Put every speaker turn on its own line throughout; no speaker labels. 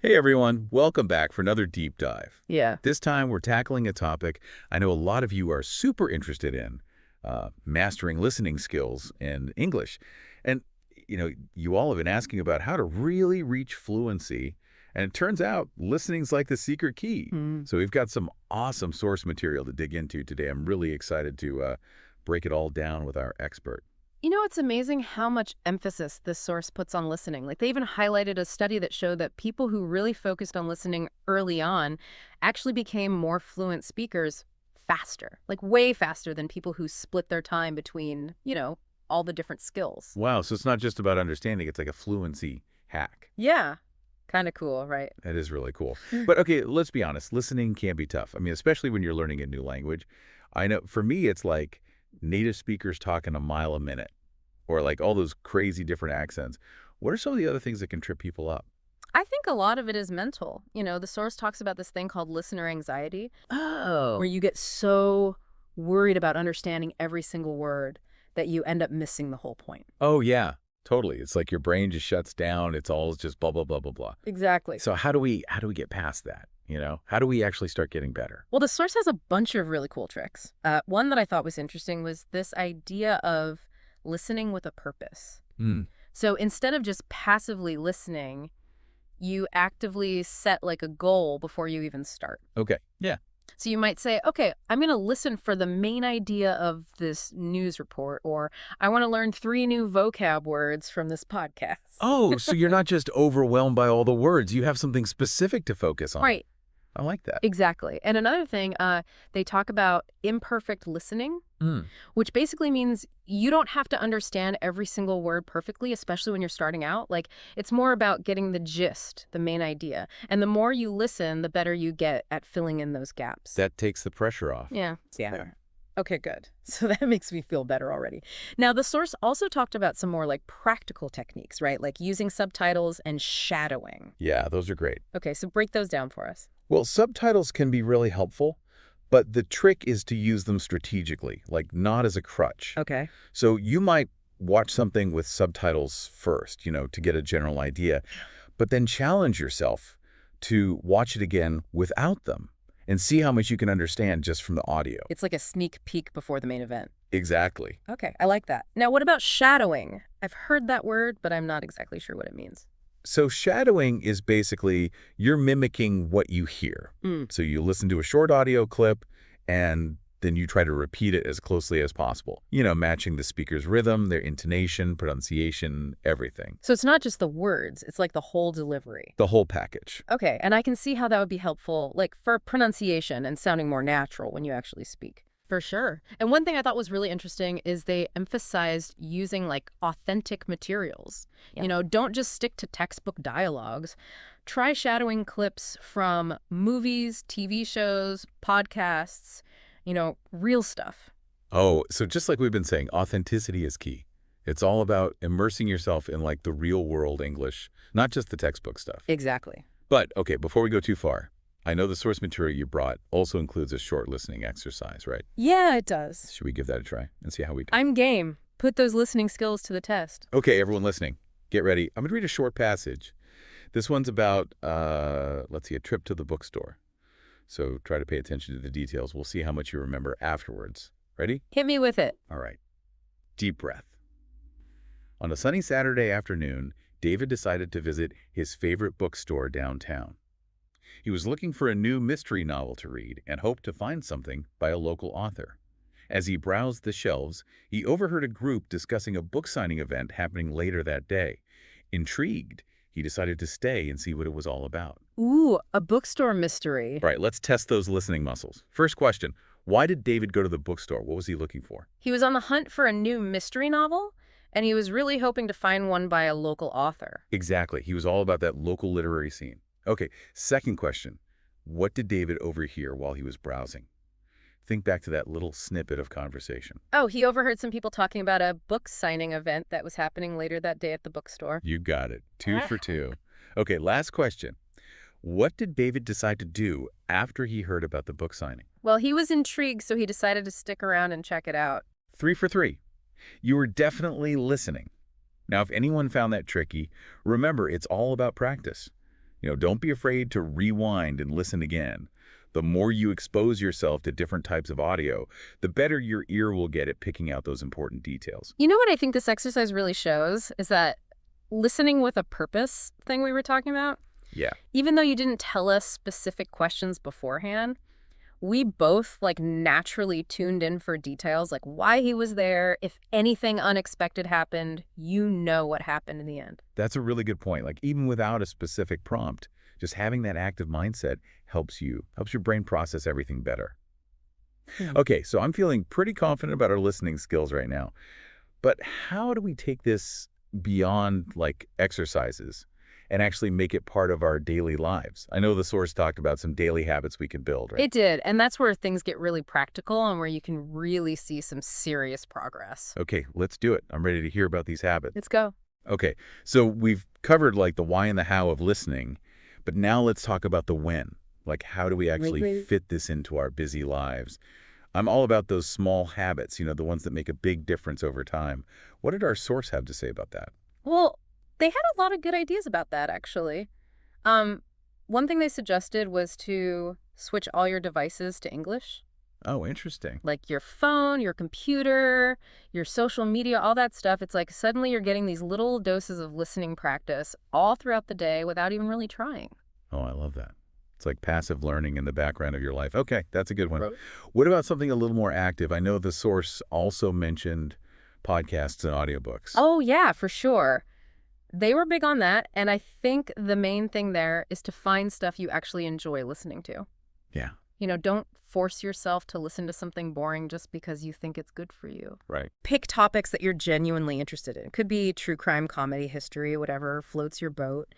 Hey everyone, welcome back for another deep dive.
Yeah.
This time we're tackling a topic I know a lot of you are super interested in, mastering listening skills in English. And, you all have been asking about how to really reach fluency, and it turns out listening's like the secret key.
Mm.
So we've got some awesome source material to dig into today. I'm really excited to break it all down with our expert.
It's amazing how much emphasis this source puts on listening. Like, they even highlighted a study that showed that people who really focused on listening early on actually became more fluent speakers faster, like way faster than people who split their time between, all the different skills.
Wow, so it's not just about understanding, it's like a fluency hack.
Yeah. Kind of cool, right?
That is really cool. But okay, let's be honest. Listening can be tough. I mean, especially when you're learning a new language. I know for me, it's like native speakers talking a mile a minute or like all those crazy different accents. What are some of the other things that can trip people up?
I think a lot of it is mental. The source talks about this thing called listener anxiety, where
Oh,
you get so worried about understanding every single word that you end up missing the whole point.
oh yeah, totally. It's like your brain just shuts down. It's all just blah, blah, blah, blah, blah.
Exactly.
So how do we get past that? How do we actually start getting better?
Well, the source has a bunch of really cool tricks. One that I thought was interesting was this idea of listening with a purpose.
Hmm.
So instead of just passively listening, you actively set like a goal before you even start.
Okay. Yeah.
So you might say, okay, I'm going to listen for the main idea of this news report, or I want to learn 3 new vocab words from this podcast.
Oh, so you're not just overwhelmed by all the words. You have something specific to focus on.
Right.
I like that.
Exactly. And another thing, they talk about imperfect listening,
Mm.
which basically means you don't have to understand every single word perfectly, especially when you're starting out. Like, it's more about getting the gist, the main idea. And the more you listen, the better you get at filling in those gaps.
That takes the pressure off.
Yeah. Okay, good. So that makes me feel better already. Now, the source also talked about some more like practical techniques, right? Like using subtitles and shadowing.
Yeah, those are great.
Okay, so break those down for us.
Well, subtitles can be really helpful, but the trick is to use them strategically, like not as a crutch.
Okay.
So you might watch something with subtitles first, to get a general idea, but then challenge yourself to watch it again without them and see how much you can understand just from the audio.
It's like a sneak peek before the main event.
Exactly.
Okay, I like that. Now, what about shadowing? I've heard that word, but I'm not exactly sure what it means.
So shadowing is basically you're mimicking what you hear.
Mm.
So you listen to a short audio clip and then you try to repeat it as closely as possible. Matching the speaker's rhythm, their intonation, pronunciation, everything.
So it's not just the words, it's like the whole delivery.
The whole package.
Okay, and I can see how that would be helpful, like for pronunciation and sounding more natural when you actually speak. For sure. And one thing I thought was really interesting is they emphasized using like authentic materials.
Yeah.
Don't just stick to textbook dialogues. Try shadowing clips from movies, TV shows, podcasts, real stuff.
Oh, so just like we've been saying, authenticity is key. It's all about immersing yourself in like the real world English, not just the textbook stuff.
Exactly.
But okay, before we go too far, I know the source material you brought also includes a short listening exercise, right?
Yeah, it does.
Should we give that a try and see how we do?
I'm game. Put those listening skills to the test.
Okay, everyone listening, get ready. I'm going to read a short passage. This one's about, let's see, a trip to the bookstore. So try to pay attention to the details. We'll see how much you remember afterwards. Ready?
Hit me with it.
All right. Deep breath. On a sunny Saturday afternoon, David decided to visit his favorite bookstore downtown. He was looking for a new mystery novel to read and hoped to find something by a local author. As he browsed the shelves, he overheard a group discussing a book signing event happening later that day. Intrigued, he decided to stay and see what it was all about.
Ooh, a bookstore mystery.
All right, let's test those listening muscles. First question, why did David go to the bookstore? What was he looking for?
He was on the hunt for a new mystery novel, and he was really hoping to find one by a local author.
Exactly. He was all about that local literary scene. Okay, second question. What did David overhear while he was browsing? Think back to that little snippet of conversation.
Oh, he overheard some people talking about a book signing event that was happening later that day at the bookstore.
You got it. 2 for 2. Okay, last question. What did David decide to do after he heard about the book signing?
Well, he was intrigued, so he decided to stick around and check it out.
3 for 3. You were definitely listening. Now, if anyone found that tricky, remember it's all about practice. Don't be afraid to rewind and listen again. The more you expose yourself to different types of audio, the better your ear will get at picking out those important details.
You know what I think this exercise really shows is that listening with a purpose thing we were talking about,
Yeah,
even though you didn't tell us specific questions beforehand, we both naturally tuned in for details like why he was there. If anything unexpected happened, you know what happened in the end.
that's a really good point. Like even without a specific prompt, just having that active mindset helps your brain process everything better.
Hmm.
Okay, so I'm feeling pretty confident about our listening skills right now. But how do we take this beyond like exercises and actually make it part of our daily lives? I know the source talked about some daily habits we can build, right?
It did. And that's where things get really practical and where you can really see some serious progress.
Okay, let's do it. I'm ready to hear about these habits.
Let's go.
Okay, so we've covered like the why and the how of listening, but now let's talk about the when. Like how do we actually
Right.
fit this into our busy lives? I'm all about those small habits, the ones that make a big difference over time. What did our source have to say about that?
Well, they had a lot of good ideas about that, actually. Um, One thing they suggested was to switch all your devices to English,
Oh, interesting.
like your phone, your computer, your social media, all that stuff. It's like suddenly you're getting these little doses of listening practice all throughout the day without even really trying.
Oh, I love that. It's like passive learning in the background of your life. Okay, that's a good one.
Right.
What about something a little more active? I know the source also mentioned podcasts and audiobooks.
Oh, yeah, for sure. They were big on that. And I think the main thing there is to find stuff you actually enjoy listening to.
Yeah,
Don't force yourself to listen to something boring just because you think it's good for you.
right.
Pick topics that you're genuinely interested in. Could be true crime, comedy, history, whatever floats your boat.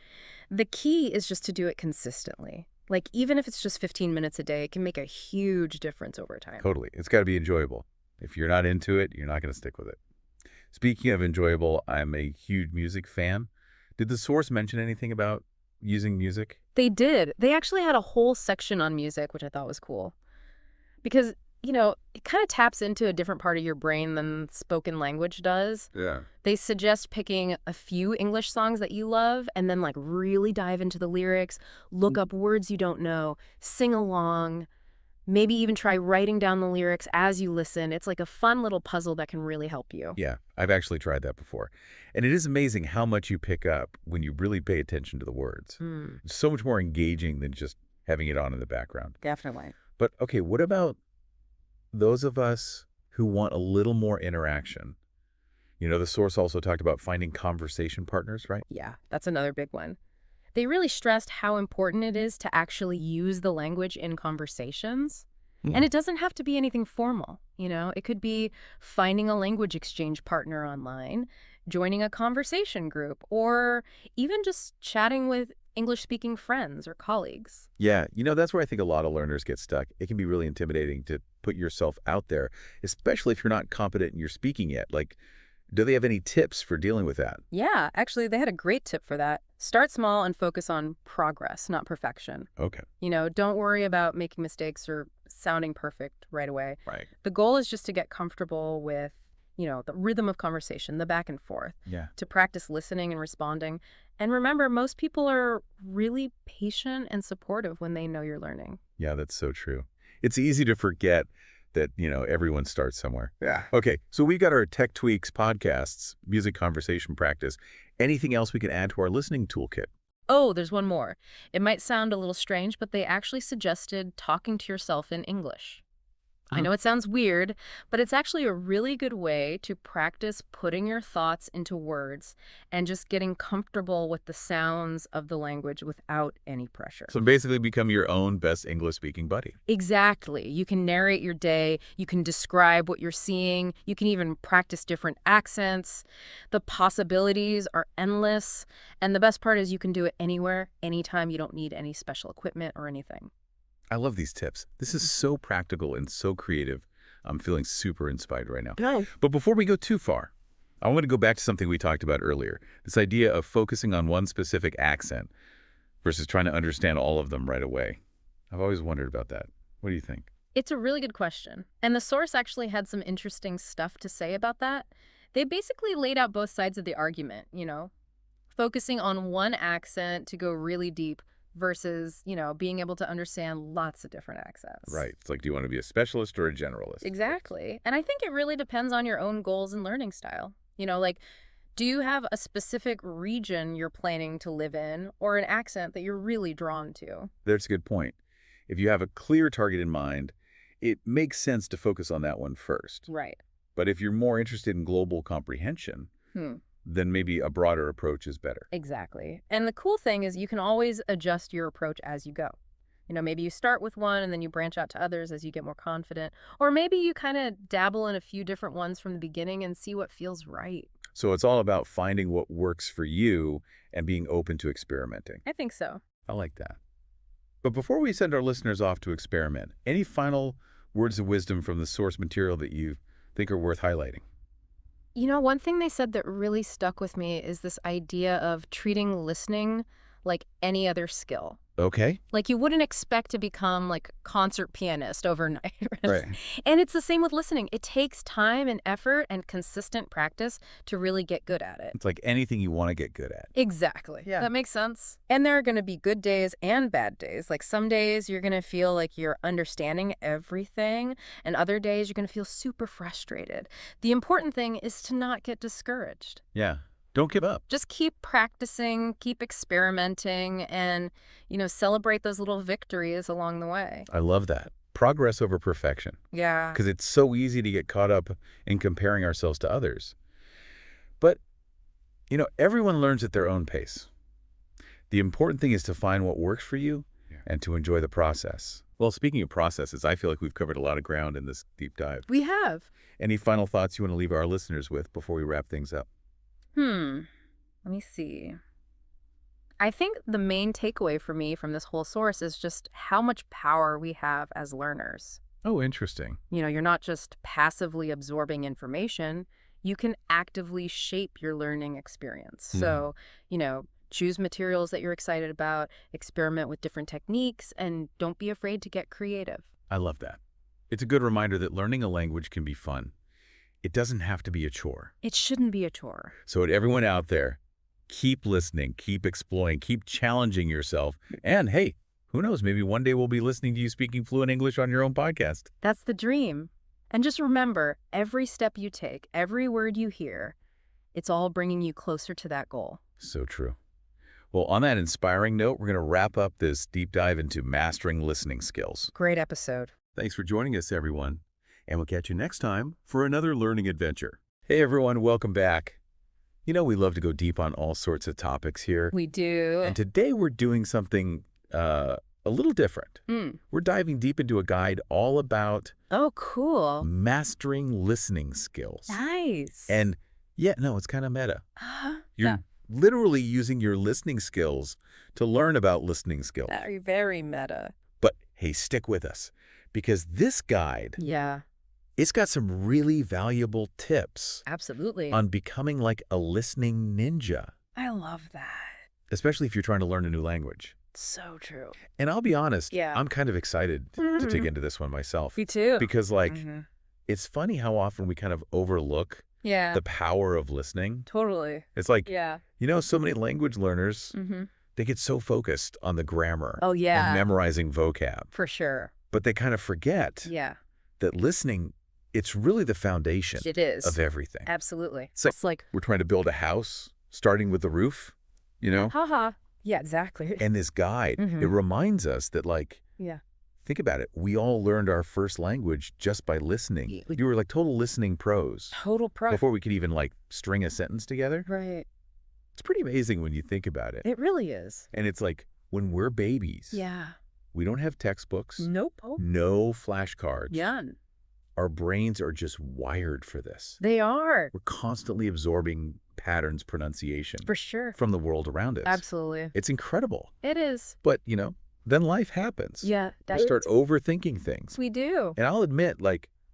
The key is just to do it consistently. Like, even if it's just 15 minutes a day, it can make a huge difference over time.
Totally. It's got to be enjoyable. If you're not into it, you're not going to stick with it. Speaking of enjoyable, I'm a huge music fan. Did the source mention anything about using music?
They did. They actually had a whole section on music, which I thought was cool. Because, it kind of taps into a different part of your brain than spoken language does.
Yeah.
They suggest picking a few English songs that you love and then really dive into the lyrics, look up words you don't know, sing along, maybe even try writing down the lyrics as you listen. It's like a fun little puzzle that can really help you.
Yeah, I've actually tried that before. And it is amazing how much you pick up when you really pay attention to the words.
Mm,
It's so much more engaging than just having it on in the background.
definitely.
But okay, what about those of us who want a little more interaction? The source also talked about finding conversation partners, right?
Yeah, that's another big one. They really stressed how important it is to actually use the language in conversations. And it doesn't have to be anything formal, It could be finding a language exchange partner online, joining a conversation group, or even just chatting with English-speaking friends or colleagues.
Yeah, that's where I think a lot of learners get stuck. It can be really intimidating to put yourself out there, especially if you're not competent in your speaking yet. Like, do they have any tips for dealing with that?
Yeah, actually, they had a great tip for that. Start small and focus on progress, not perfection.
Okay.
Don't worry about making mistakes or sounding perfect right away.
Right.
The goal is just to get comfortable with, the rhythm of conversation, the back and forth,
Yeah.
to practice listening and responding. And remember, most people are really patient and supportive when they know you're learning.
Yeah, that's so true. It's easy to forget that, everyone starts somewhere. Yeah. Okay, so we got our Tech Tweaks podcasts, music conversation practice. Anything else we can add to our listening toolkit?
Oh, there's one more. It might sound a little strange, but they actually suggested talking to yourself in English. I know it sounds weird, but it's actually a really good way to practice putting your thoughts into words and just getting comfortable with the sounds of the language without any pressure.
So basically become your own best English-speaking buddy.
Exactly. You can narrate your day. You can describe what you're seeing. You can even practice different accents. The possibilities are endless. And the best part is you can do it anywhere, anytime. You don't need any special equipment or anything.
I love these tips. This is so practical and so creative. I'm feeling super inspired right now.
Nice.
But before we go too far, I want to go back to something we talked about earlier, this idea of focusing on one specific accent versus trying to understand all of them right away. I've always wondered about that. What do you think?
It's a really good question. And the source actually had some interesting stuff to say about that. They basically laid out both sides of the argument, focusing on one accent to go really deep versus, being able to understand lots of different accents.
Right. It's like, do you want to be a specialist or a generalist?
Exactly. And I think it really depends on your own goals and learning style. Like, do you have a specific region you're planning to live in or an accent that you're really drawn to?
That's a good point. If you have a clear target in mind, it makes sense to focus on that one first.
Right.
But if you're more interested in global comprehension, then maybe a broader approach is better.
Exactly. And the cool thing is you can always adjust your approach as you go. Maybe you start with one and then you branch out to others as you get more confident. Or maybe you kind of dabble in a few different ones from the beginning and see what feels right.
So it's all about finding what works for you and being open to experimenting.
I think so.
I like that. But before we send our listeners off to experiment, any final words of wisdom from the source material that you think are worth highlighting?
One thing they said that really stuck with me is this idea of treating listening like any other skill.
Okay.
Like you wouldn't expect to become like a concert pianist overnight.
Right.
And it's the same with listening. It takes time and effort and consistent practice to really get good at it.
It's like anything you want to get good at.
Exactly.
Yeah.
That makes sense. And there are going to be good days and bad days. Like some days you're going to feel like you're understanding everything, and other days you're going to feel super frustrated. The important thing is to not get discouraged.
Yeah. Don't give up.
Just keep practicing, keep experimenting, and, celebrate those little victories along the way.
I love that. Progress over perfection.
Yeah.
Because it's so easy to get caught up in comparing ourselves to others. But, everyone learns at their own pace. The important thing is to find what works for you and to enjoy the process. Well, speaking of processes, I feel like we've covered a lot of ground in this deep dive.
We have.
Any final thoughts you want to leave our listeners with before we wrap things up?
Let me see. I think the main takeaway for me from this whole source is just how much power we have as learners.
Oh, interesting.
You're not just passively absorbing information. You can actively shape your learning experience. So, choose materials that you're excited about, experiment with different techniques, and don't be afraid to get creative.
I love that. It's a good reminder that learning a language can be fun. It doesn't have to be a chore.
It shouldn't be a chore.
So to everyone out there, keep listening, keep exploring, keep challenging yourself. And hey, who knows, maybe one day we'll be listening to you speaking fluent English on your own podcast.
That's the dream. And just remember, every step you take, every word you hear, it's all bringing you closer to that goal.
So true. Well, on that inspiring note, we're going to wrap up this deep dive into mastering listening skills.
Great episode.
Thanks for joining us, everyone. And we'll catch you next time for another learning adventure. Hey, everyone. Welcome back. We love to go deep on all sorts of topics here.
We do.
And today we're doing something a little different. We're diving deep into a guide all about
cool.
mastering listening skills.
Nice.
And it's kind of meta. You're literally using your listening skills to learn about listening skills.
Very, very meta.
But hey, stick with us, because this guide, it's got some really valuable tips.
Absolutely.
On becoming like a listening ninja.
I love that.
Especially if you're trying to learn a new language.
So true.
And I'll be honest, I'm kind of excited to dig into this one myself.
Me too.
Because it's funny how often we kind of overlook the power of listening.
Totally.
It's like, so many language learners, they get so focused on the grammar.
Oh, yeah.
And memorizing vocab.
For sure.
But they kind of forget that listening, it's really the foundation of everything.
Absolutely.
It's like we're trying to build a house, starting with the roof,
Haha. Yeah, exactly.
And this guide, it reminds us that think about it. We all learned our first language just by listening. You were like total listening pros.
Total pro.
Before we could even string a sentence together.
Right.
It's pretty amazing when you think about it.
It really is.
And it's like when we're babies.
Yeah.
We don't have textbooks.
Nope.
No flashcards.
None.
Our brains are just wired for this.
They are.
We're constantly absorbing patterns, pronunciation.
For sure.
From the world around us.
Absolutely.
It's incredible.
It is.
But, then life happens.
Yeah.
We start overthinking things.
We do.
And I'll admit,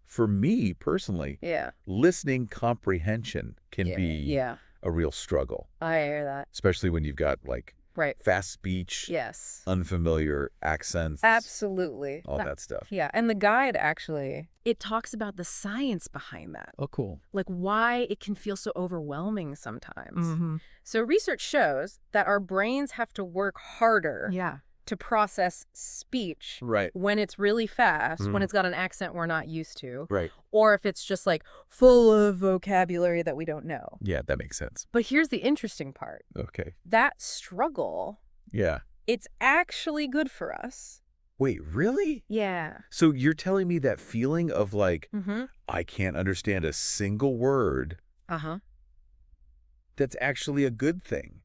for me personally, listening comprehension can be a real struggle.
I hear that.
Especially when you've got fast speech,
yes,
unfamiliar accents.
Absolutely.
All that stuff.
Yeah. And the guide actually, it talks about the science behind that.
Oh, cool.
Like why it can feel so overwhelming sometimes. So research shows that our brains have to work harder to process speech
Right.
when it's really fast, when it's got an accent we're not used to,
Right.
or if it's just like full of vocabulary that we don't know.
Yeah, that makes sense.
But here's the interesting part.
Okay.
That struggle,
Yeah.
it's actually good for us.
Wait, really?
Yeah.
So you're telling me that feeling of like,
Mm-hmm.
I can't understand a single word,
Uh-huh.
that's actually a good thing?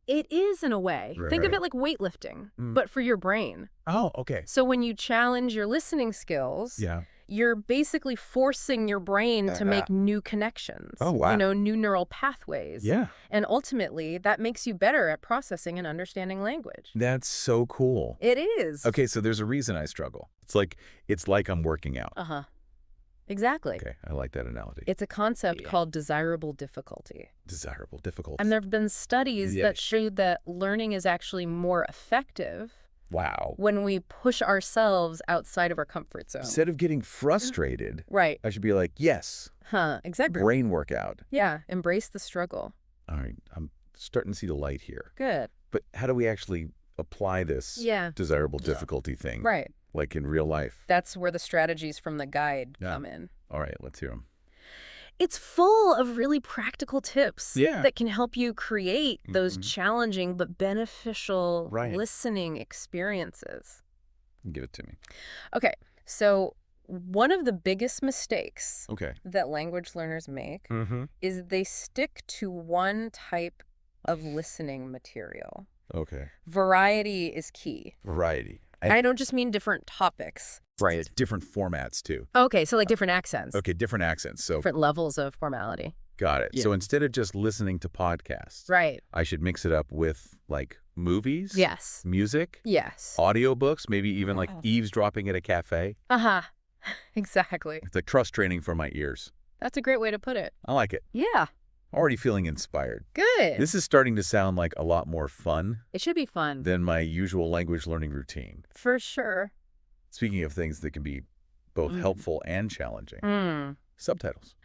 It is in a way. Think of
Right.
it like weightlifting,
Mm.
but for your brain.
Oh, okay.
So when you challenge your listening skills,
Yeah.
you're basically forcing your brain to make new connections.
Oh, wow.
You know, new neural pathways.
Yeah.
And ultimately, that makes you better at processing and understanding language.
That's so cool.
It is.
Okay, so there's a reason I struggle. It's like I'm working out.
Uh-huh. Exactly.
Okay, I like that analogy.
It's a concept called desirable difficulty.
Desirable, difficult.
And there have been studies that show that learning is actually more effective
Wow.
when we push ourselves outside of our comfort zone.
Instead of getting frustrated,
Right.
I should be like, yes,
Huh. Exactly.
brain workout.
Yeah. Embrace the struggle.
All right, I'm starting to see the light here.
Good.
But how do we actually apply this desirable difficulty thing?
Right.
Like in real life?
That's where the strategies from the guide come in.
All right, let's hear them.
It's full of really practical tips
Yeah.
that can help you create those challenging but beneficial
Right.
listening experiences.
Give it to me.
Okay, so one of the biggest mistakes
Okay.
that language learners make
Mm-hmm.
is they stick to one type of listening material.
Okay.
Variety is key.
Variety.
I don't just mean different topics.
Right. Different formats, too.
Okay, so like different accents.
Okay, different accents. So,
Different levels of formality.
got it. So instead of just listening to podcasts,
Right.
I should mix it up with, like, movies?
Yes.
Music?
Yes.
Audiobooks? Maybe even, like, eavesdropping at a cafe?
Uh-huh. Exactly.
It's like trust training for my ears.
That's a great way to put it.
I like it.
Yeah.
Already feeling inspired.
Good.
This is starting to sound like a lot more fun
It should be fun.
than my usual language learning routine.
For sure.
Speaking of things that can be both helpful and challenging.
Mm.
Subtitles.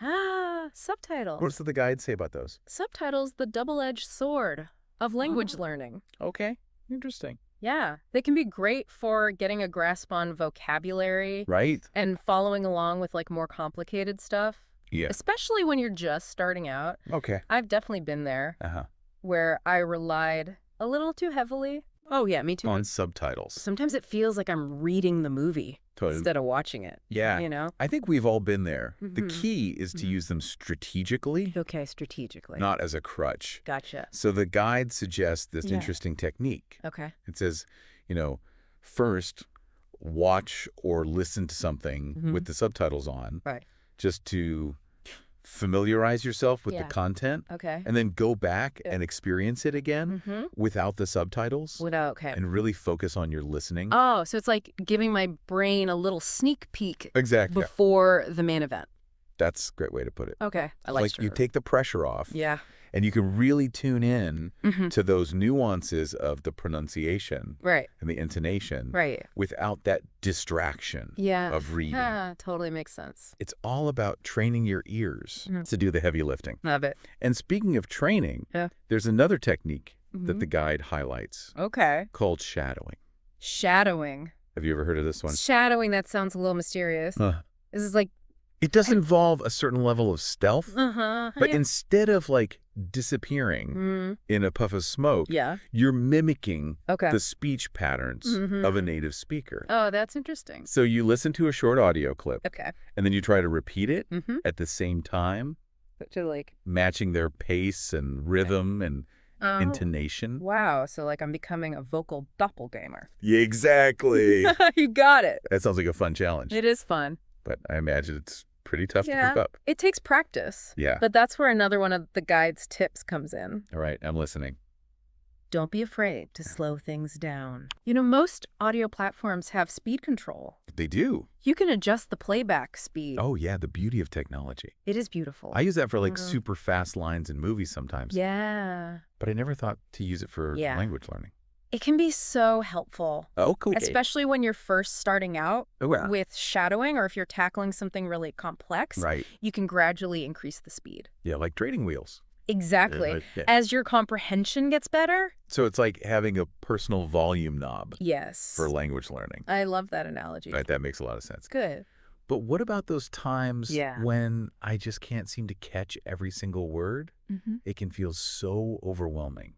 Subtitles.
What does the guide say about those?
Subtitles, the double-edged sword of language learning.
Okay. Interesting.
Yeah. They can be great for getting a grasp on vocabulary
Right?
and following along with like more complicated stuff.
Yeah.
Especially when you're just starting out.
Okay.
I've definitely been there
Uh-huh.
where I relied a little too heavily. Oh, yeah, me too.
On subtitles.
Sometimes it feels like I'm reading the movie
Totally.
instead of watching it.
Yeah.
You know?
I think we've all been there. The
Mhm.
key is to use them strategically,
Okay, strategically.
not as a crutch.
Gotcha.
So the guide suggests this
Yeah.
interesting technique.
Okay.
It says, first watch or listen to something with the subtitles on,
Right.
just to familiarize yourself with
Yeah.
the content,
Okay.
and then go back
Yeah.
and experience it again
Mm-hmm.
without the subtitles
Okay.
and really focus on your listening.
Oh, so it's like giving my brain a little sneak peek
Exactly.
before the main event.
That's a great way to put it.
Okay. I like
You take the pressure off,
Yeah.
and you can really tune in
Mm-hmm.
to those nuances of the pronunciation
Right.
and the intonation
Right.
without that distraction
Yeah.
of reading.
Totally makes sense.
It's all about training your ears to do the heavy lifting.
Love it.
And speaking of training,
Yeah.
there's another technique that
Mhm.
the guide highlights
Okay.
called shadowing.
Shadowing.
Have you ever heard of this one?
Shadowing, that sounds a little mysterious. This is like,
It does involve a certain level of stealth,
uh-huh.
but
yeah.
instead of like disappearing
Mm,
in a puff of smoke,
yeah.
you're mimicking
Okay.
the speech patterns
Mhm.
of a native speaker.
Oh, that's interesting.
So you listen to a short audio clip,
Okay.
and then you try to repeat it
Mm-hmm.
at the same time,
To like,
matching their pace and rhythm and
oh,
intonation.
wow. So like I'm becoming a vocal doppelganger.
Yeah, exactly.
You got it.
That sounds like a fun challenge,
It is fun.
but I imagine it's pretty tough to
Yeah.
keep up.
It takes practice.
Yeah.
But that's where another one of the guide's tips comes in.
All right, I'm listening.
Don't be afraid to slow things down. You know, most audio platforms have speed control.
They do.
You can adjust the playback speed.
Oh, yeah, the beauty of technology.
It is beautiful.
I use that for like
Mhm.
super fast lines in movies sometimes.
Yeah.
But I never thought to use it for
Yeah.
language learning.
It can be so helpful,
Oh, cool.
especially when you're first starting out
Oh, yeah.
with shadowing, or if you're tackling something really complex,
Right.
you can gradually increase the speed.
Yeah, like trading wheels.
Exactly.
Yeah.
As your comprehension gets better?
So it's like having a personal volume knob
Yes.
for language learning.
I love that analogy.
Right, that makes a lot of sense.
Good.
But what about those times
Yeah.
when I just can't seem to catch every single word?
Mm-hmm.
It can feel so overwhelming,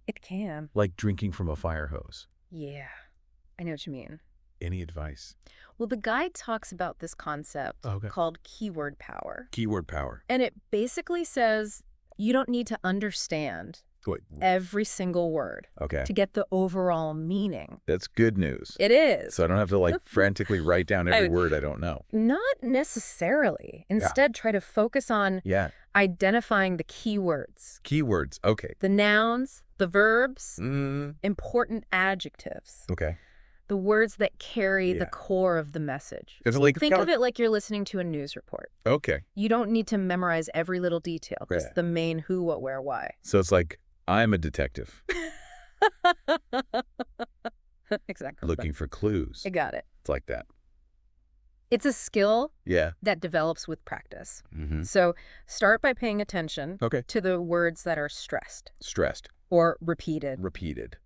It can.
like drinking from a fire hose.
Yeah. I know what you mean.
Any advice?
Well, the guide talks about this concept
Okay.
called keyword power.
Keyword power.
And it basically says you don't need to understand
Wait,
every single word
okay.
to get the overall meaning.
That's good news.
It is.
So I don't have to like frantically write down every word I don't know.
Not necessarily. Instead, try to focus on
Yeah.
identifying the keywords,
Keywords. Okay.
the nouns, the verbs,
Mm,
important adjectives,
okay.
the words that carry the
Yeah.
core of the message.
It's like
Think of it like you're listening to a news report.
Okay.
You don't need to memorize every little detail,
Yeah.
just the main who, what, where, why.
So it's like I'm a detective
Exactly.
looking for clues.
You got it.
It's like that.
It's a skill
Yeah.
that develops with practice.
Mm-hmm.
So start by paying attention
Okay.
to the words that are stressed
Stressed.
or repeated.
Repeated.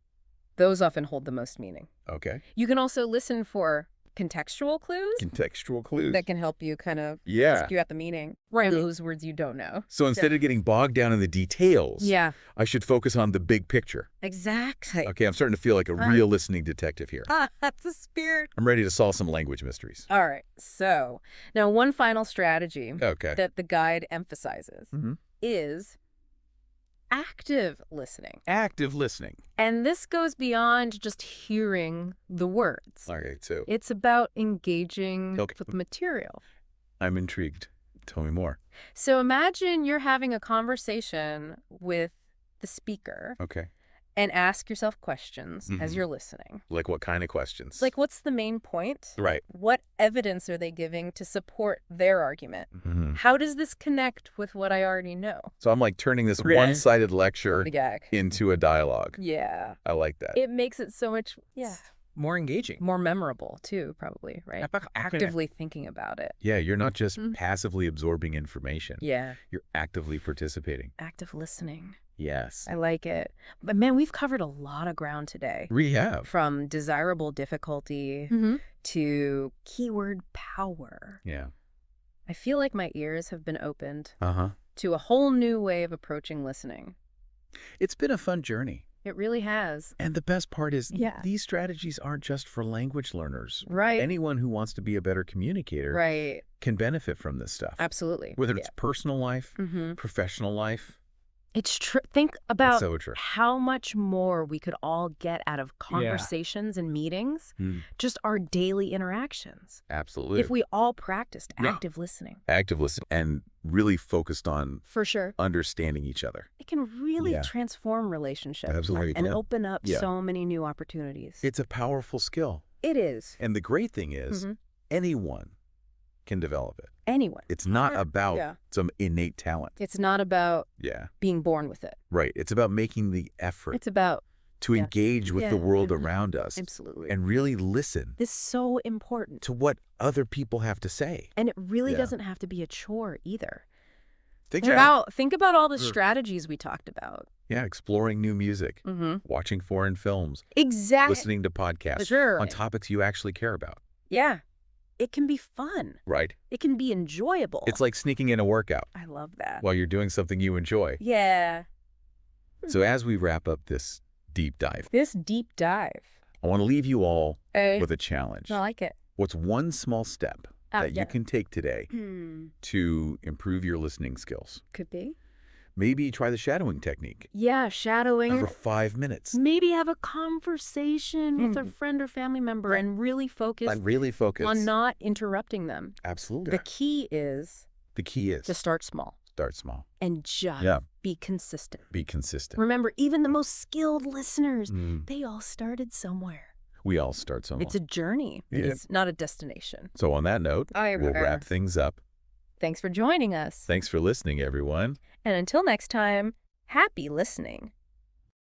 Those often hold the most meaning.
Okay.
You can also listen for contextual clues
Contextual clues.
that can help you kind of
Yeah.
skew out the meaning. Right. Those words you don't know.
So instead of getting bogged down in the details,
Yeah,
I should focus on the big picture.
exactly.
Okay, I'm starting to feel like a real listening detective here.
That's the spirit.
I'm ready to solve some language mysteries.
All right. So now one final strategy
Okay.
that the guide emphasizes
Mm-hmm.
is active listening.
Active listening.
And this goes beyond just hearing the words.
Okay, so
It's about engaging
Okay.
with the material.
I'm intrigued. Tell me more.
So imagine you're having a conversation with the speaker
Okay.
and ask yourself questions as
Mhm.
you're listening.
Like what kind of questions?
Like, what's the main point?
Right.
What evidence are they giving to support their argument?
Mm-hmm.
How does this connect with what I already know?
So I'm like turning this
Right.
one-sided lecture
The gag.
into a dialogue.
Yeah.
I like that.
It makes it so much
More engaging.
more memorable, too, probably, right? Actively thinking about it.
Yeah, you're not just
Mhm.
passively absorbing information.
Yeah.
You're actively participating.
Active listening.
Yes.
I like it. But man, we've covered a lot of ground today.
We have.
From desirable difficulty to keyword power.
Yeah.
I feel like my ears have been opened
Uh-huh.
to a whole new way of approaching listening.
It's been a fun journey.
It really has.
And the best part is
Yeah.
these strategies aren't just for language learners.
Right.
Anyone who wants to be a better communicator
Right.
can benefit from this stuff.
Absolutely.
Whether it's personal life,
Mm-hmm.
professional life.
It's true. Think about
so true.
how much more we could all get out of conversations and meetings,
Hmm.
just our daily interactions.
Absolutely.
If we all practiced
Yeah.
active listening.
Active listening and really focused on
For sure.
understanding each other.
It can really
Yeah.
transform relationships
Absolutely
and
can.
open up
Yeah.
so many new opportunities.
It's a powerful skill.
It is.
And the great thing is
Mhm.
anyone can develop it.
Anyone.
It's not about
Yeah.
some innate talent.
It's not about
Yeah.
being born with it.
Right. It's about making the effort
It's about,
to
yeah.
engage with
Yeah.
the world
Mhm.
around us
absolutely.
and really listen
This is so important.
to what other people have to say.
And it really
Yeah.
doesn't have to be a chore either.
Think
Think about all the
Sure.
strategies we talked about.
Yeah, exploring new music,
Mm-hmm.
watching foreign films,
Exactly.
listening to podcasts
Sure.
on topics you actually care about.
Yeah. It can be fun.
Right.
It can be enjoyable.
It's like sneaking in a workout
I love that.
while you're doing something you enjoy.
Yeah.
So as we wrap up this deep dive,
This deep dive.
I want to leave you all
I
with a challenge.
like it.
What's one small step that
yeah.
you can take today to improve your listening skills?
Could be.
Maybe try the shadowing technique
Yeah, shadowing.
for 5 minutes.
Maybe have a conversation with a
Mhm.
friend or family member and really focus
And really focus.
on not interrupting them.
Absolutely.
The key is
The key is
to start small
start small.
and just
Yeah.
be consistent.
Be consistent.
Remember, even the most skilled listeners,
Mm.
they all started somewhere.
We all start somewhere.
It's a journey.
Yeah.
It's not a destination.
So on that note,
I
we'll
agree.
wrap things up.
Thanks for joining us.
Thanks for listening, everyone.
And until next time, happy listening.